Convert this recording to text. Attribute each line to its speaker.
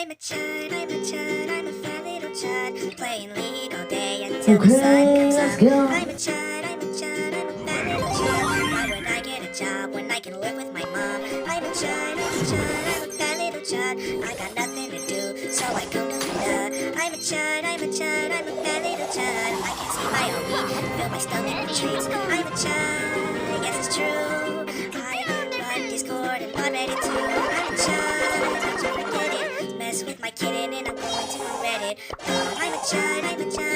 Speaker 1: I'm a chud, I'm a chud, I'm a fat little chud, playing League all day until the sun
Speaker 2: Okay,
Speaker 1: comes
Speaker 2: let's
Speaker 1: up.
Speaker 2: go.
Speaker 1: I'm a chud, I'm a chud, I'm a fat little chud. Why would I get a job when I can live with my mom? I'm a chud, I'm a chud, I'm a fat little chud. I got nothing to do, so I come to Linda. I'm a chud, I'm a chud, I'm a fat little chud. I can't see my own meat, fill my stomach with treats. I'm a chud, yes it's true. I run Discord and mod Reddit too. I'm a chud, don't you forget it. Mess with my kitten and I'm going to Reddit. I'm a chud, I'm a chud.